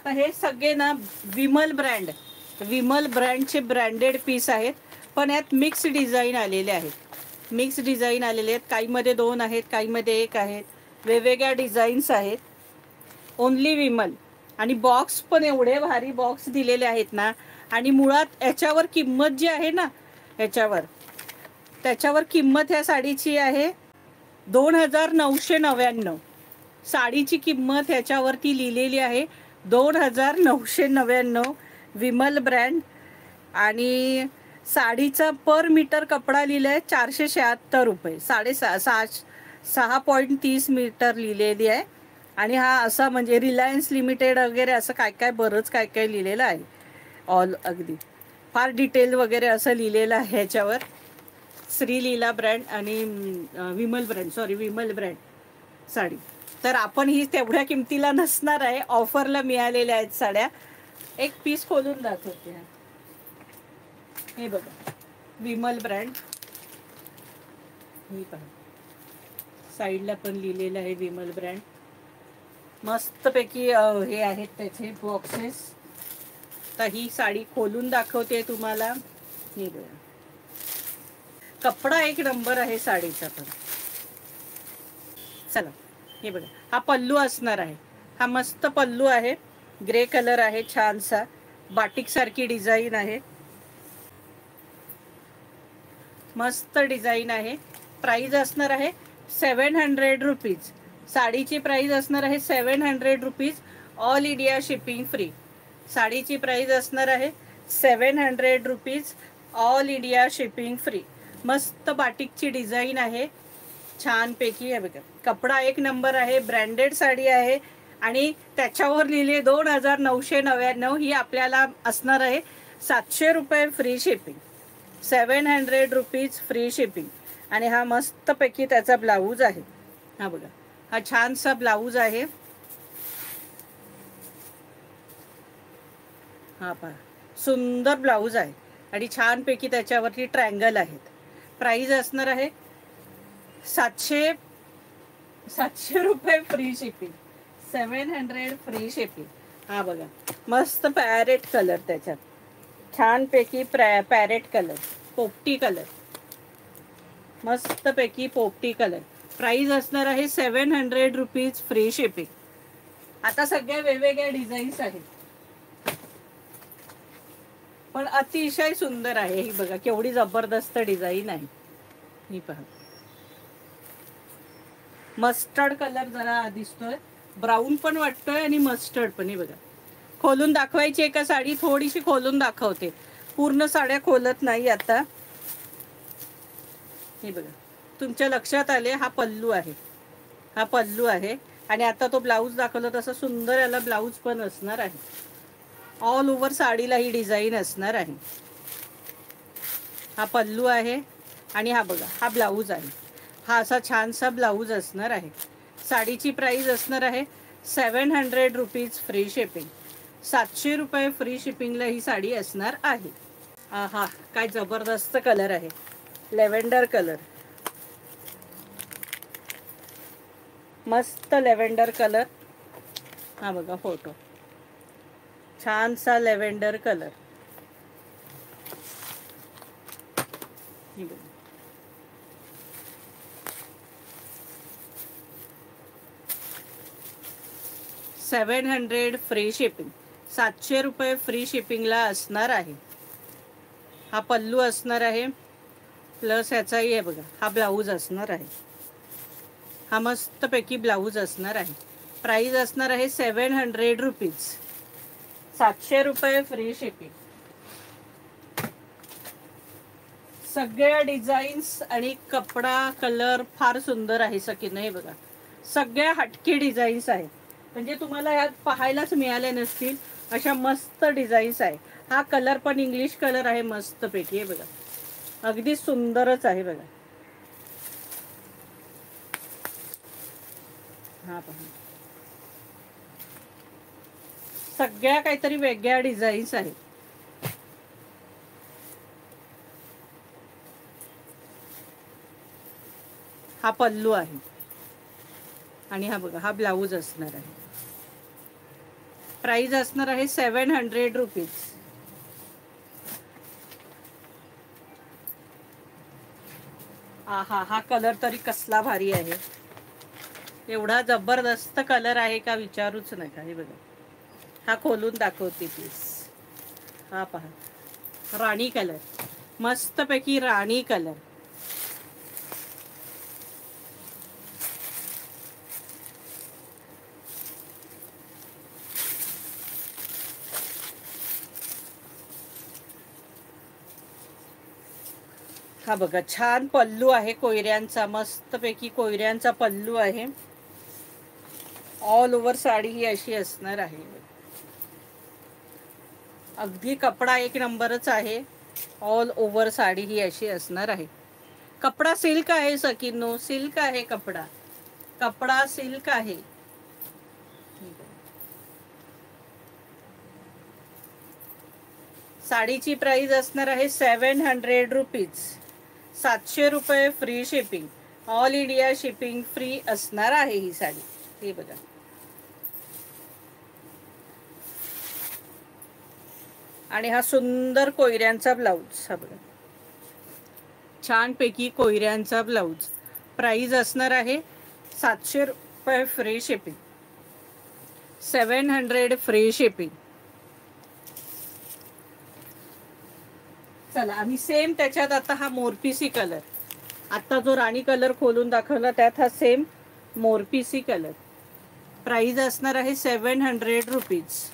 आता हे सगळे ना विमल ब्रँडचे ब्रँडेड पीस आहेत, पण यात मिक्स डिझाईन आलेले आहेत. मिक्स डिझाईन आलेले आहेत, काहीमध्ये 2 आहेत, काहीमध्ये 1 आहेत, वेगवेगळ्या डिझाईन्स आहेत. ओनली विमल. आणि बॉक्स पण एवढे भारी बॉक्स दिलेले आहेत ना. आणि मुळात याच्यावर किंमत जी आहे ना, त्याच्यावर किंमत ह्या साडीची आहे 2999. साडीची किंमत ह्याच्यावरती लिहिलेली आहे 2999. विमल ब्रँड. आणि साडीचा पर मीटर कपडा लिहिलाय 476 रुपये. 6.30 मीटर लिहिलेली आहे. आणि हा असा म्हणजे रिलायन्स लिमिटेड वगैरे असं काय काय बरंच काय काय लिहिलेलं आहे. ऑल अगदी फार डिटेल वगैरे असं लिहिलेलं आहे ह्याच्यावर. श्रीलीला ब्रँड आणि विमल ब्रँड साडी. तर आपण ही तेवढ्या किमतीला नसणार आहे, ऑफरला मिळालेल्या आहेत साड्या. एक पीस खोलून दाखवते. हे बघा विमल ब्रँड. हे पहा साईडला पण लिहिलेलं आहे विमल ब्रँड. मस्तपैकी हे आहेत त्याचे बॉक्सेस. तर ही साडी खोलून दाखवते तुम्हाला. हे बघा कपडा एक नंबर आहे साडीचा पण. चला हे बघा हा पल्लू असणार आहे. हा मस्त पल्लू आहे, ग्रे कलर आहे, छानसा बाटिक सारखी डिझाईन आहे. मस्त डिझाईन आहे. प्राइस असणार आहे 700 रुपीज. साडीची प्राइस असणार आहे 700 rupees. All India shipping free. साडीची प्राइस असणार आहे 700 rupees. All India shipping free. मस्त बाटिकची डिझाईन आहे, छानपैकी आहे बघा. कपडा एक नंबर आहे, ब्रँडेड साडी आहे. आणि त्याच्यावर लिहिले 2999. ही आपल्याला असणार आहे 700 रुपये free shipping. 700 rupees free shipping. आणि हा मस्तपैकी त्याचा ब्लाऊज आहे. हा बघा हा छानसा ब्लाऊज आहे. हा पहा सुंदर ब्लाऊज आहे आणि छानपैकी त्याच्यावरती ट्रँगल आहेत. प्राइस असणार आहे 700 रुपये फ्री शिपिंग. 700 free shipping. हा बघा मस्त पॅरेट कलर, त्याच्यात छानपैकी पॅरेट कलर, पोपटी कलर, मस्तपैकी पोपटी कलर. प्राइस असणार आहे 700 रुपीज फ्री शिपिंग. आता सगळ्या वेगवेगळ्या डिझाईन्स आहेत, पण अतिशय सुंदर आहे. ही बघा केवढी जबरदस्त डिझाईन आहे. ही पहा मस्टर्ड कलर जरा दिसतोय, ब्राऊन पण वाटतोय आणि मस्टर्ड पण. हे बघा खोलून दाखवायची एका साडी, थोडीशी खोलून दाखवते, पूर्ण साड्या खोलत नाही आता. हे बघा तुमच्या लक्षात आले हा पल्लू आहे, हा पल्लू आहे. आणि आता तो ब्लाऊज दाखवला तसा सुंदर याला ब्लाऊज पण असणार आहे. ऑल ओव्हर साडीला ही डिझाईन असणार आहे. हा पल्लू आहे आणि हा बघा हा ब्लाऊज आहे. हा असा छानसा ब्लाऊज असणार आहे. साडीची प्राइस असणार आहे 700 रुपीज फ्री शिपिंग. 700 रुपये फ्री शिपिंगला ही साडी असणार आहे. हा काय जबरदस्त कलर आहे, लेव्हेंडर कलर, मस्त लेव्हेंडर कलर. हा बघा फोटो, छानसा लेव्हेंडर कलर. 700 free shipping. 700 रुपये फ्री शिपिंगला असणार आहे. हा पल्लू असणार आहे, प्लस ह्याचाही आहे बघा हा ब्लाऊज असणार आहे. हा मस्तपैकी ब्लाऊज असणार आहे. प्राइस असणार आहे 700 रुपीज. 700 रुपये फ्री शिपिंग. सगळ्या डिझाईन्स आणि कपडा कलर फार सुंदर आहे सकीन. हे बघा सगळ्या हटके डिझाईन्स आहेत, म्हणजे तुम्हाला यात पाहायलाच मिळाल्या नसतील अशा मस्त डिझाईन्स आहे. हा कलर पण इंग्लिश कलर आहे मस्तपैकी. हे बघा अगदी सुंदरच आहे बघा. हा पहा सगळ्या काहीतरी वेगळ्या डिझाईन्स आहेत. हा पल्लू आहे आणि हा बघा हा ब्लाऊज असणार आहे. प्राइस असणार आहे 700 रुपीज. हा कलर तरी कसला भारी आहे. एवढा जबरदस्त कलर आहे का विचारूच नका. हे बघा, हा खोलून दाखवते प्लीज. हा पहा, राणी कलर, मस्तपैकी राणी कलर. हा बघा, छान पल्लू आहे कोयऱ्यांचा, मस्तपैकी कोयऱ्यांचा पल्लू आहे. ऑल ओव्हर साडी ही अशी असणार आहे. अगदी कपडा एक नंबरच आहे. ऑल ओव्हर साडी ही अशी असणार आहे. कपडा सिल्क आहे सकिनो, सिल्क आहे कपडा, कपडा सिल्क आहे. साडीची प्राइस असणार आहे 700 रुपीज. 700 रुपये free shipping. All India shipping free असणार आहे ही साडी. हे बघा, आणि हा सुंदर कोयऱ्यांचा ब्लाऊज. हा बघा, छानपैकी कोयऱ्यांचा ब्लाऊज. प्राइस असणार आहे 700 रुपये फ्री शिपिंग. 700 free shipping. चला, आम्ही सेम त्याच्यात आता हा मोरपिसी कलर, आता जो राणी कलर खोलून दाखवला त्यात हा सेम मोरपिसी कलर. प्राइस असणार आहे 700 रुपीज.